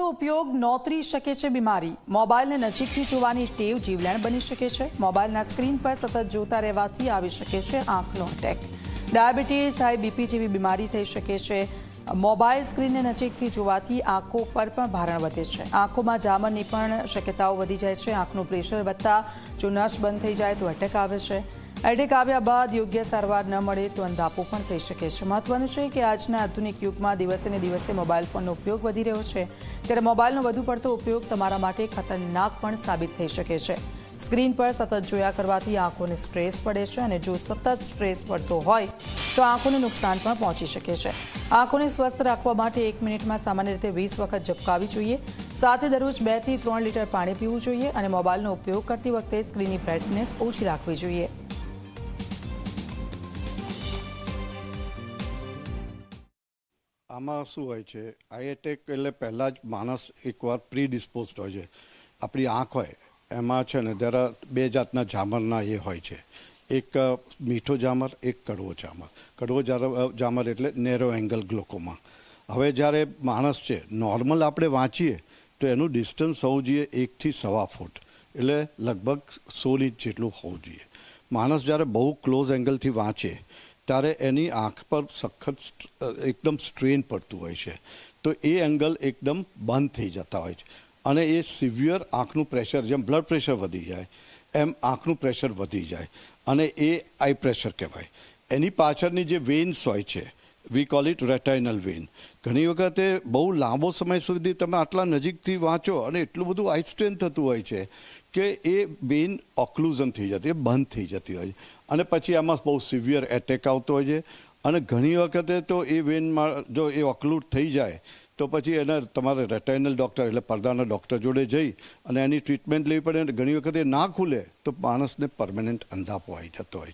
પડતો ઉપયોગ નોતરી શકે છે બીમારી। મોબાઈલને નજીકથી જોવાની ટેવ જીવલેણ બની શકે છે। મોબાઈલના સ્ક્રીન પર સતત જોતા રહેવાથી આવી શકે છે આંખનો અટેક, ડાયાબિટીસ, હાઈ બીપી જેવી બીમારી થઈ શકે છે। મોબાઈલ સ્ક્રીનને નજીકથી જોવાથી આંખો પર પણ ભારણ વધે છે। આંખોમાં જામરની પણ શક્યતાઓ વધી જાય છે। આંખનું પ્રેશર વધતા જો નસ બંધ થઈ જાય તો એટેક આવે છે। એટેક આવ્યા બાદ યોગ્ય સારવાર ન મળે તો અંધાપો પણ થઈ શકે છે। મહત્વનું છે કે આજના આધુનિક યુગમાં દિવસે ને દિવસે મોબાઈલ ફોનનો ઉપયોગ વધી રહ્યો છે, ત્યારે મોબાઈલનો વધુ પડતો ઉપયોગ તમારા માટે ખતરનાક પણ સાબિત થઈ શકે છે। સ્ક્રીન પર સતત જોયા કરવાથી આંખોને સ્ટ્રેસ પડે છે અને જો સતત સ્ટ્રેસ પડતો હોય તો આંખોને નુકસાન પણ પહોંચી શકે છે। આંખોને સ્વસ્થ રાખવા માટે 1 મિનિટમાં સામાન્ય રીતે 20 વખત ઝબકાવવી જોઈએ। સાથે દરરોજ 2 થી 3 લીટર પાણી પીવું જોઈએ અને મોબાઈલનો ઉપયોગ કરતી વખતે સ્ક્રીનની બ્રાઇટનેસ ઓછી રાખવી જોઈએ। આમાં શું હોય છે, આઈ એટેક એટલે પહેલાં જ માણસ એકવાર પ્રીડિસ્પોઝડ હોય છે। આપણી આંખ હોય એમાં છે ને જરા 2 જાતના જામરના એ હોય છે, એક મીઠો જામર, એક કડવો જામર। કડવો જામર એટલે નેરો એંગલ ગ્લોકોમા। હવે જ્યારે માણસ છે નોર્મલ આપણે વાંચીએ તો એનું ડિસ્ટન્સ હોવું જોઈએ 1 થી 1.25 ફૂટ, એટલે લગભગ 16 ઇંચ જેટલું હોવું જોઈએ। માણસ જ્યારે બહુ ક્લોઝ એંગલથી વાંચે ત્યારે એની આંખ પર સખત એકદમ સ્ટ્રેન પડતું હોય છે, તો એ એંગલ એકદમ બંધ થઈ જતા હોય છે અને એ સિવિયર આંખનું પ્રેશર, જેમ બ્લડ પ્રેશર વધી જાય એમ આંખનું પ્રેશર વધી જાય અને એ આઈ પ્રેશર કહેવાય। એની પાછળની જે વેન્સ હોય છે, વી કોલ ઇટ રેટાઇનલ વેન, ઘણી વખતે બહુ લાંબો સમય સુધી તમે આટલા નજીકથી વાંચો અને એટલું બધું આઈ સ્ટ્રેન થતું હોય છે કે એ વેન ઓક્લુઝન થઈ જતી, એ બંધ થઈ જતી હોય છે અને પછી એમાં બહુ સિવિયર એટેક આવતો હોય છે અને ઘણી વખતે તો એ વેનમાં જો એ ઓક્લુડ થઈ જાય તો પછી એને તમારે રેટાઇનલ ડૉક્ટર એટલે પડદાના ડૉક્ટર જોડે જઈ અને એની ટ્રીટમેન્ટ લેવી પડે અને ઘણી વખતે ના ખુલે તો માણસને પરમેનન્ટ અંધાપો આવી જતો હોય છે।